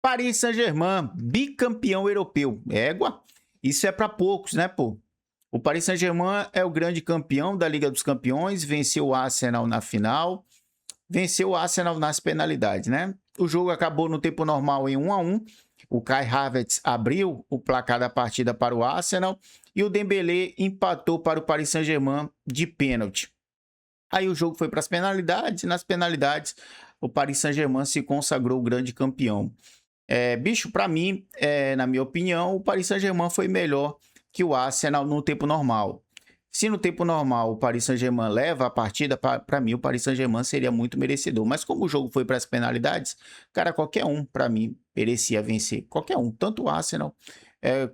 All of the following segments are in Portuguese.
Paris Saint-Germain, bicampeão europeu. Égua, isso é para poucos, né, pô? O Paris Saint-Germain é o grande campeão da Liga dos Campeões, venceu o Arsenal na final, venceu o Arsenal nas penalidades, né? O jogo acabou no tempo normal em 1-1. O Kai Havertz abriu o placar da partida para o Arsenal e o Dembélé empatou para o Paris Saint-Germain de pênalti. Aí o jogo foi para as penalidades e nas penalidades o Paris Saint-Germain se consagrou o grande campeão. Bicho, para mim, na minha opinião, o Paris Saint-Germain foi melhor que o Arsenal no tempo normal. Se no tempo normal o Paris Saint-Germain leva a partida, para mim o Paris Saint-Germain seria muito merecedor. Mas como o jogo foi para as penalidades, cara, qualquer um, para mim, merecia vencer. Qualquer um, tanto o Arsenal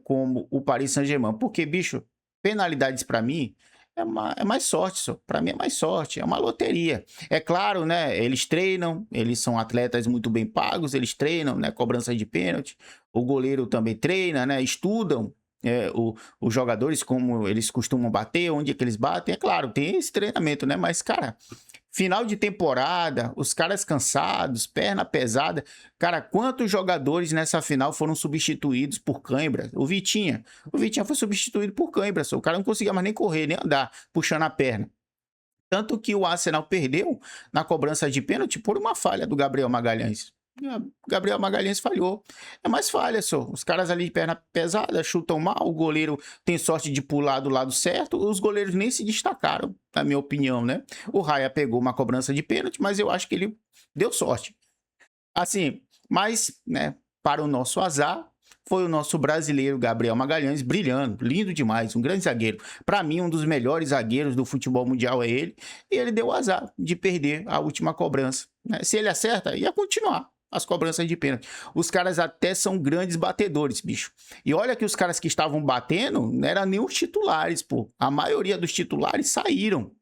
como o Paris Saint-Germain. Porque, bicho, penalidades para mim é mais sorte, só. Para mim é mais sorte, é uma loteria. É claro, né? Eles treinam, eles são atletas muito bem pagos, eles treinam, né? Cobrança de pênalti. O goleiro também treina, né? Estudam os jogadores, como eles costumam bater, onde é que eles batem. É claro, tem esse treinamento, né? Mas, cara, final de temporada, os caras cansados, perna pesada. Cara, quantos jogadores nessa final foram substituídos por cãibra? O Vitinha foi substituído por cãibra. O cara não conseguia mais nem correr, nem andar, puxando a perna. Tanto que o Arsenal perdeu na cobrança de pênalti por uma falha do Gabriel Magalhães. Gabriel Magalhães falhou. É mais falha, só. Os caras ali de perna pesada chutam mal, o goleiro tem sorte de pular do lado certo, os goleiros nem se destacaram, na minha opinião, né? O Raya pegou uma cobrança de pênalti, mas eu acho que ele deu sorte. Assim, mas, né, para o nosso azar, foi o nosso brasileiro Gabriel Magalhães brilhando, lindo demais, um grande zagueiro. Para mim, um dos melhores zagueiros do futebol mundial é ele, e ele deu azar de perder a última cobrança, né? Se ele acerta, ia continuar as cobranças de pênalti. Os caras até são grandes batedores, bicho. E olha que os caras que estavam batendo não eram nem os titulares, pô. A maioria dos titulares saíram.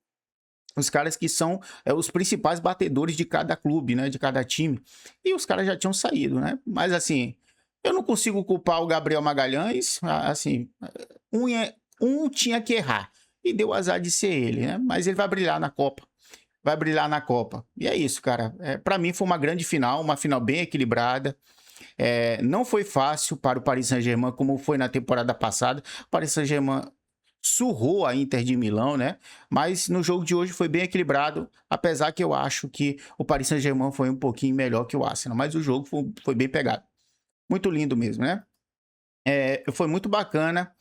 Os caras que são os principais batedores de cada clube, né? De cada time. E os caras já tinham saído, né? Mas assim, eu não consigo culpar o Gabriel Magalhães. Assim, um tinha que errar. E deu azar de ser ele, né? Mas ele vai brilhar na Copa. Vai brilhar na Copa. E é isso, cara. Para mim foi uma grande final, uma final bem equilibrada. Não foi fácil para o Paris Saint-Germain, como foi na temporada passada. O Paris Saint-Germain surrou a Inter de Milão, né? Mas no jogo de hoje foi bem equilibrado, apesar que eu acho que o Paris Saint-Germain foi um pouquinho melhor que o Arsenal, mas o jogo foi bem pegado. Muito lindo mesmo, né? Foi muito bacana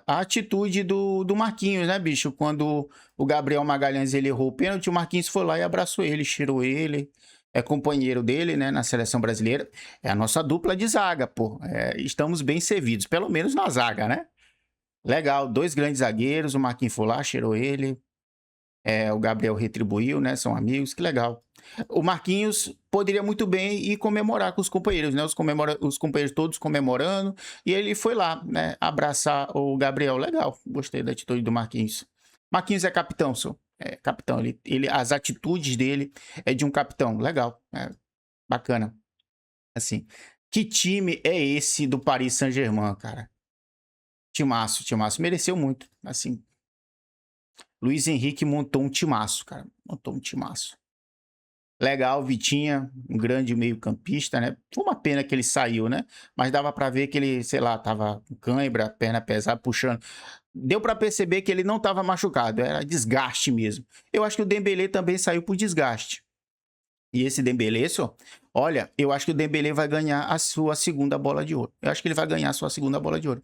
a atitude do Marquinhos, né, bicho? Quando o Gabriel Magalhães ele errou o pênalti, o Marquinhos foi lá e abraçou ele, cheirou ele. É companheiro dele, né, na seleção brasileira. É a nossa dupla de zaga, pô. Estamos bem servidos, pelo menos na zaga, né? Legal, dois grandes zagueiros, o Marquinhos foi lá, cheirou ele. O Gabriel retribuiu, né? São amigos, que legal. O Marquinhos poderia muito bem ir comemorar com os companheiros, né? Os companheiros todos comemorando. E ele foi lá, né? Abraçar o Gabriel. Legal, gostei da atitude do Marquinhos. Marquinhos é capitão, senhor. É capitão. As atitudes dele é de um capitão. Legal, bacana. Assim, que time é esse do Paris Saint-Germain, cara? Timaço. Mereceu muito, assim. Luiz Henrique montou um timaço, cara. Montou um timaço. Legal, Vitinha, um grande meio-campista, né? Foi uma pena que ele saiu, né? Mas dava pra ver que ele, sei lá, tava com cãibra, perna pesada, puxando. Deu pra perceber que ele não tava machucado, era desgaste mesmo. Eu acho que o Dembélé também saiu por desgaste. E esse Dembélé, só, olha, eu acho que o Dembélé vai ganhar a sua segunda bola de ouro. Eu acho que ele vai ganhar a sua segunda bola de ouro.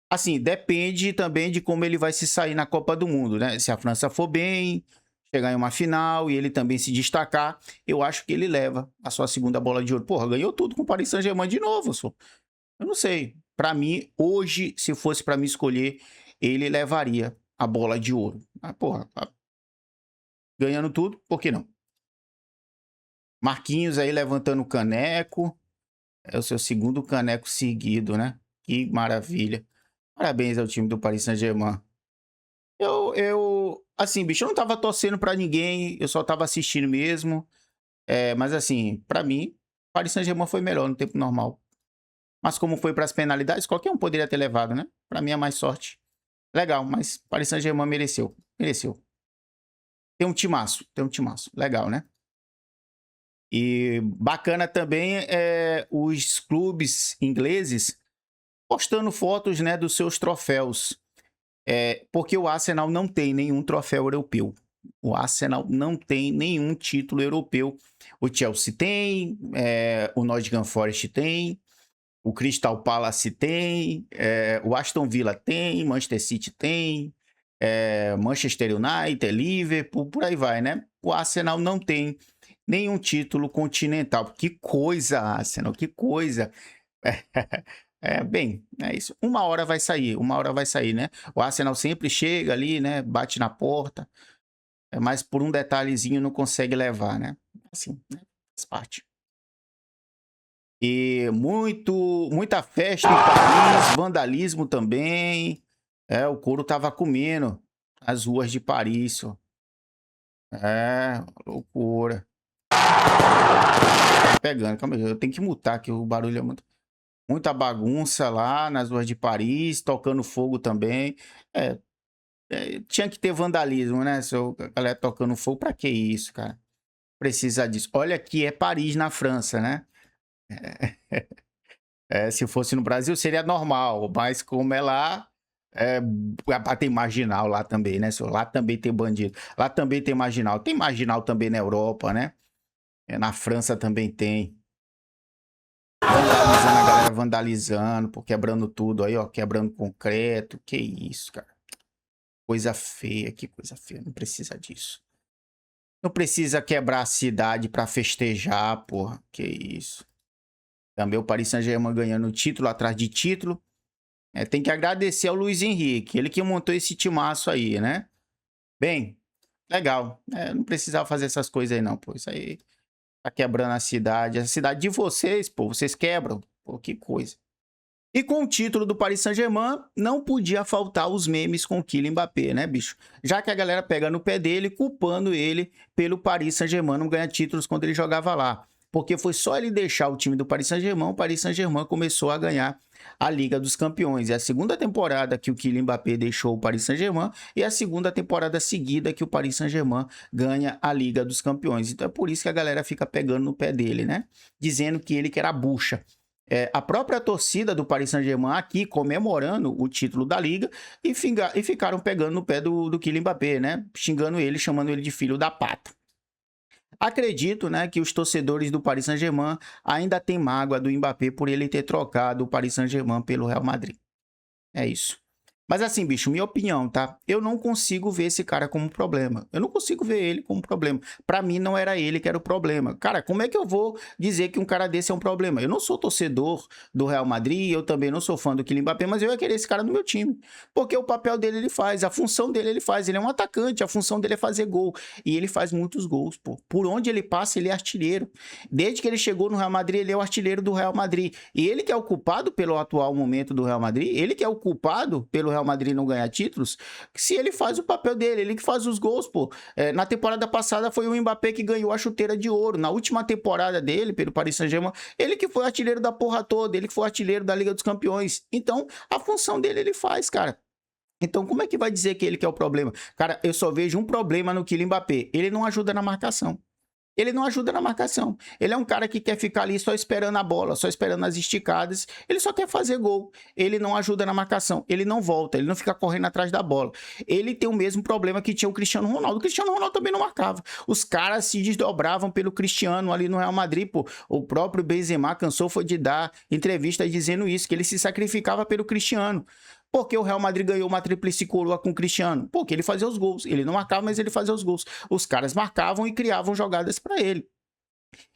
Assim, depende também de como ele vai se sair na Copa do Mundo, né? Se a França for bem, chegar em uma final e ele também se destacar, eu acho que ele leva a sua segunda bola de ouro. Porra, ganhou tudo com o Paris Saint-Germain de novo, só. Eu não sei. Para mim, hoje, se fosse para me escolher, ele levaria a bola de ouro. Ah, porra, ganhando tudo, por que não? Marquinhos aí levantando o caneco. É o seu segundo caneco seguido, né? Que maravilha. Parabéns ao time do Paris Saint-Germain. Assim, bicho, eu não tava torcendo pra ninguém, eu só tava assistindo mesmo. Mas assim, pra mim, Paris Saint-Germain foi melhor no tempo normal. Mas como foi pras penalidades, qualquer um poderia ter levado, né? Pra mim é mais sorte. Legal, mas Paris Saint-Germain mereceu. Mereceu. Tem um timaço. Legal, né? E bacana também os clubes ingleses postando fotos, né, dos seus troféus. Porque o Arsenal não tem nenhum troféu europeu. O Arsenal não tem nenhum título europeu. O Chelsea tem, o Nottingham Forest tem, o Crystal Palace tem, o Aston Villa tem, Manchester City tem, Manchester United, Liverpool, por aí vai, né? O Arsenal não tem nenhum título continental. Que coisa, Arsenal, que coisa. Bem, é isso. Uma hora vai sair, né? O Arsenal sempre chega ali, né? Bate na porta, mas por um detalhezinho não consegue levar, né? Assim, né? Faz parte. E muita festa em Paris, vandalismo também. O couro tava comendo as ruas de Paris, ó. Loucura. Tá pegando, calma aí, eu tenho que mutar aqui, o barulho é muita bagunça lá nas ruas de Paris, tocando fogo também. Tinha que ter vandalismo, né? Se a galera tocando fogo, pra que isso, cara? Precisa disso. Olha que é Paris na França, né? Se fosse no Brasil seria normal, mas como é lá, tem marginal lá também, né? Lá também tem bandido, lá também tem marginal também na Europa, né? Na França também tem. Vandalizando, a galera vandalizando, quebrando tudo aí, ó, quebrando concreto, que isso, cara. Coisa feia, que coisa feia, não precisa disso. Não precisa quebrar a cidade pra festejar, porra, que isso. Também o Paris Saint-Germain ganhando título atrás de título. Tem que agradecer ao Luiz Henrique, ele que montou esse timaço aí, né? Bem, legal. Não precisava fazer essas coisas aí não, pô. Isso aí tá quebrando a cidade de vocês, pô. Vocês quebram, pô, que coisa. E com o título do Paris Saint-Germain, não podia faltar os memes com o Kylian Mbappé, né, bicho? Já que a galera pega no pé dele, culpando ele pelo Paris Saint-Germain não ganhar títulos quando ele jogava lá. Porque foi só ele deixar o time do Paris Saint-Germain, o Paris Saint-Germain começou a ganhar a Liga dos Campeões. É a segunda temporada que o Kylian Mbappé deixou o Paris Saint-Germain e a segunda temporada seguida que o Paris Saint-Germain ganha a Liga dos Campeões. Então é por isso que a galera fica pegando no pé dele, né? Dizendo que ele que era bucha. A própria torcida do Paris Saint-Germain aqui comemorando o título da Liga e ficaram pegando no pé do Kylian Mbappé, né? Xingando ele, chamando ele de filho da pata. Acredito, né, que os torcedores do Paris Saint-Germain ainda têm mágoa do Mbappé por ele ter trocado o Paris Saint-Germain pelo Real Madrid. É isso. Mas assim, bicho, minha opinião, tá? Eu não consigo ver esse cara como problema. Eu não consigo ver ele como problema. Pra mim, não era ele que era o problema. Cara, como é que eu vou dizer que um cara desse é um problema? Eu não sou torcedor do Real Madrid, eu também não sou fã do Kylian Mbappé, mas eu ia querer esse cara no meu time. Porque o papel dele ele faz, a função dele ele faz. Ele é um atacante, a função dele é fazer gol. E ele faz muitos gols, pô. Por onde ele passa, ele é artilheiro. Desde que ele chegou no Real Madrid, ele é o artilheiro do Real Madrid. E ele que é o culpado pelo atual momento do Real Madrid, ele que é o culpado pelo Real Madrid não ganhar títulos, se ele faz o papel dele, ele que faz os gols, pô. Na temporada passada foi o Mbappé que ganhou a chuteira de ouro. Na última temporada dele, pelo Paris Saint-Germain, ele que foi artilheiro da porra toda, ele que foi artilheiro da Liga dos Campeões. Então, a função dele ele faz, cara. Então, como é que vai dizer que ele que é o problema? Cara, eu só vejo um problema no Kylian Mbappé. Ele não ajuda na marcação. Ele não ajuda na marcação. Ele é um cara que quer ficar ali só esperando a bola, só esperando as esticadas. Ele só quer fazer gol. Ele não ajuda na marcação. Ele não volta, ele não fica correndo atrás da bola. Ele tem o mesmo problema que tinha o Cristiano Ronaldo. O Cristiano Ronaldo também não marcava. Os caras se desdobravam pelo Cristiano ali no Real Madrid, pô. O próprio Benzema cansou foi de dar entrevista dizendo isso, que ele se sacrificava pelo Cristiano. Porque o Real Madrid ganhou uma tríplice coroa com o Cristiano? Porque ele fazia os gols. Ele não marcava, mas ele fazia os gols. Os caras marcavam e criavam jogadas para ele.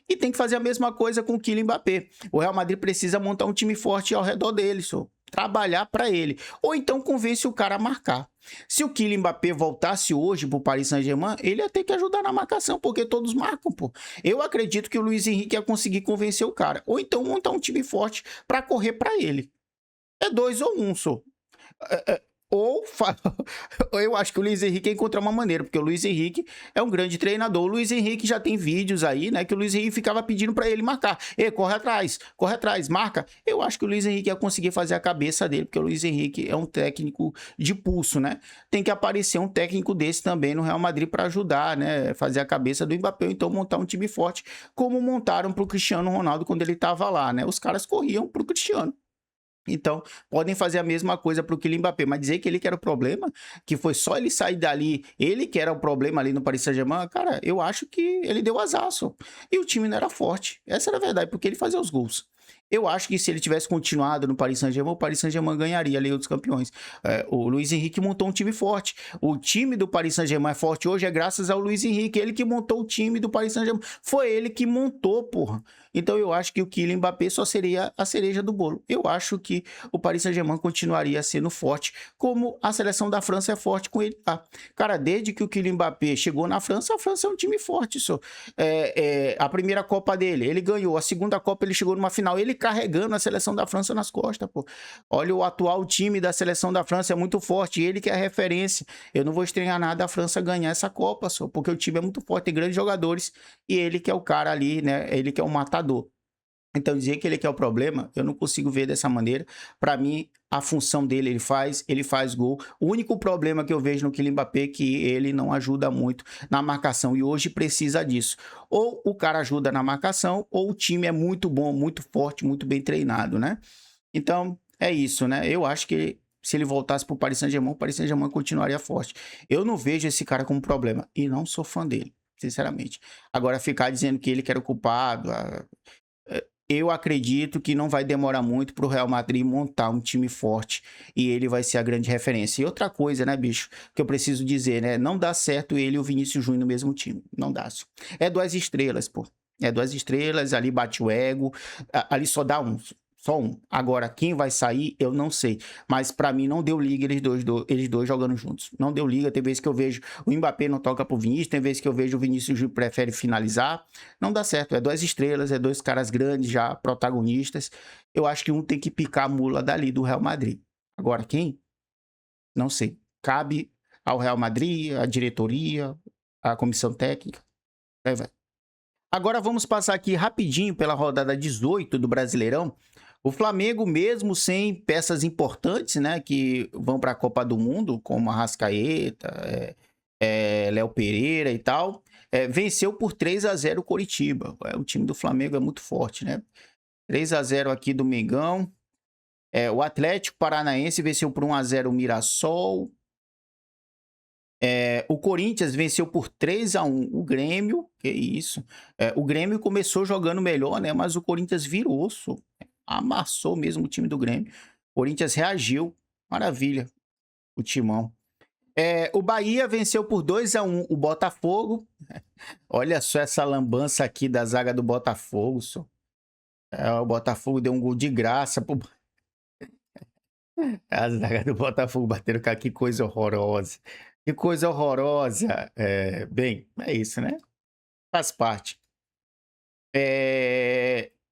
E tem que fazer a mesma coisa com o Kylian Mbappé. O Real Madrid precisa montar um time forte ao redor dele, só. Trabalhar para ele. Ou então convence o cara a marcar. Se o Kylian Mbappé voltasse hoje pro Paris Saint-Germain, ele ia ter que ajudar na marcação, porque todos marcam, pô. Eu acredito que o Luiz Henrique ia conseguir convencer o cara. Ou então montar um time forte para correr para ele. É 2 ou 1, só. ou eu acho que o Luiz Henrique ia encontrar uma maneira, porque o Luiz Henrique é um grande treinador. O Luiz Henrique já tem vídeos aí, né, que o Luiz Henrique ficava pedindo para ele marcar. Ei, corre atrás, marca. Eu acho que o Luiz Henrique ia conseguir fazer a cabeça dele, porque o Luiz Henrique é um técnico de pulso, né? Tem que aparecer um técnico desse também no Real Madrid para ajudar, né, fazer a cabeça do Mbappé, então montar um time forte, como montaram pro Cristiano Ronaldo quando ele tava lá, né? Os caras corriam pro Cristiano. Então, podem fazer a mesma coisa para o Kylian Mbappé, mas dizer que ele que era o problema, que foi só ele sair dali, ele que era o problema ali no Paris Saint-Germain, cara, eu acho que ele deu azar só. E o time não era forte. Essa era a verdade, porque ele fazia os gols. Eu acho que se ele tivesse continuado no Paris Saint-Germain, o Paris Saint-Germain ganharia a Liga dos Campeões. O Luiz Henrique montou um time forte. O time do Paris Saint-Germain é forte hoje é graças ao Luiz Henrique, ele que montou o time do Paris Saint-Germain. Foi ele que montou, porra. Então eu acho que o Kylian Mbappé só seria a cereja do bolo. Eu acho que o Paris Saint-Germain continuaria sendo forte, como a seleção da França é forte com ele. Cara, desde que o Kylian Mbappé chegou na França, a França é um time forte. Só. A primeira Copa dele, ele ganhou. A segunda Copa ele chegou numa final, ele carregando a seleção da França nas costas, pô. Olha, o atual time da seleção da França é muito forte, ele que é a referência. Eu não vou estranhar nada a França ganhar essa Copa, só, porque o time é muito forte, tem grandes jogadores, e ele que é o cara ali, né? Ele que é o matador. Então, dizer que ele que é o problema, eu não consigo ver dessa maneira. Para mim, a função dele, ele faz gol. O único problema que eu vejo no Kylian Mbappé é que ele não ajuda muito na marcação, e hoje precisa disso. Ou o cara ajuda na marcação, ou o time é muito bom, muito forte, muito bem treinado, né? Então, é isso, né? Eu acho que se ele voltasse para o Paris Saint-Germain, o Paris Saint-Germain continuaria forte. Eu não vejo esse cara como problema, e não sou fã dele, sinceramente. Agora, ficar dizendo que ele que era o culpado... Eu acredito que não vai demorar muito para o Real Madrid montar um time forte e ele vai ser a grande referência. E outra coisa, né, bicho, que eu preciso dizer, né? Não dá certo ele e o Vinícius Júnior no mesmo time. Não dá. É 2 estrelas, pô. É 2 estrelas, ali bate o ego. Ali só dá um. Só um. Agora, quem vai sair, eu não sei. Mas pra mim não deu liga eles dois jogando juntos. Não deu liga. Tem vezes que eu vejo o Mbappé não toca pro Vinícius, tem vezes que eu vejo o Vinícius prefere finalizar. Não dá certo. É 2 estrelas, é 2 caras grandes já, protagonistas. Eu acho que um tem que picar a mula dali do Real Madrid. Agora, quem? Não sei. Cabe ao Real Madrid, à diretoria, à comissão técnica. Aí vai. Agora vamos passar aqui rapidinho pela rodada 18 do Brasileirão. O Flamengo, mesmo sem peças importantes, né, que vão para a Copa do Mundo, como Arrascaeta, Léo Pereira e tal, venceu por 3-0 o Coritiba. O time do Flamengo é muito forte, né? 3-0 aqui do Mengão. O Atlético Paranaense venceu por 1-0 o Mirassol. O Corinthians venceu por 3-1 o Grêmio. Que isso? O Grêmio começou jogando melhor, né? Mas o Corinthians virou, amassou mesmo o time do Grêmio. O Corinthians reagiu. Maravilha. O timão. O Bahia venceu por 2-1 o Botafogo. Olha só essa lambança aqui da zaga do Botafogo. O Botafogo deu um gol de graça pro... A zaga do Botafogo bateram com que coisa horrorosa. Que coisa horrorosa. Bem, é isso, né? Faz parte.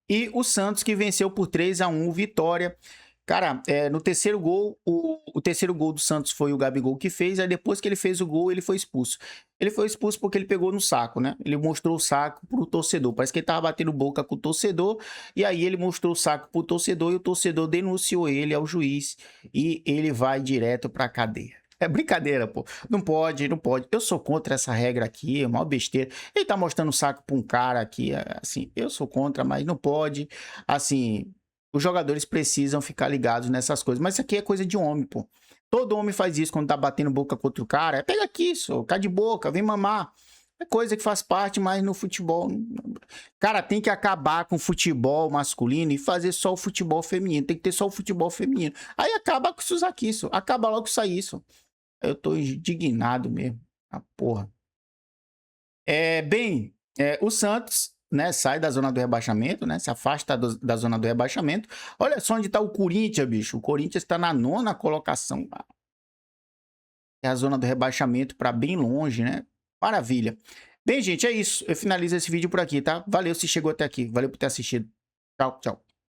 E o Santos que venceu por 3-1 o Vitória. Cara, no terceiro gol, o terceiro gol do Santos foi o Gabigol que fez. Aí depois que ele fez o gol, ele foi expulso. Ele foi expulso porque ele pegou no saco, né? Ele mostrou o saco pro torcedor. Parece que ele tava batendo boca com o torcedor. E aí ele mostrou o saco pro torcedor e o torcedor denunciou ele ao juiz. E ele vai direto pra cadeia. É brincadeira, pô. Não pode, não pode. Eu sou contra essa regra aqui, é uma besteira. Ele tá mostrando o saco pra um cara aqui, assim, eu sou contra, mas não pode. Assim, os jogadores precisam ficar ligados nessas coisas. Mas isso aqui é coisa de homem, pô. Todo homem faz isso quando tá batendo boca contra o cara. Pega aqui, só, cai de boca, vem mamar. É coisa que faz parte, mas no futebol... Cara, tem que acabar com o futebol masculino e fazer só o futebol feminino. Tem que ter só o futebol feminino. Aí acaba com isso aqui, isso. Acaba logo com isso aí, isso. Eu tô indignado mesmo. A porra. O Santos, né, sai da zona do rebaixamento, né? Se afasta da zona do rebaixamento. Olha só onde tá o Corinthians, bicho. O Corinthians tá na 9ª colocação. É a zona do rebaixamento para bem longe, né? Maravilha. Bem, gente, é isso. Eu finalizo esse vídeo por aqui, tá? Valeu se chegou até aqui. Valeu por ter assistido. Tchau, tchau.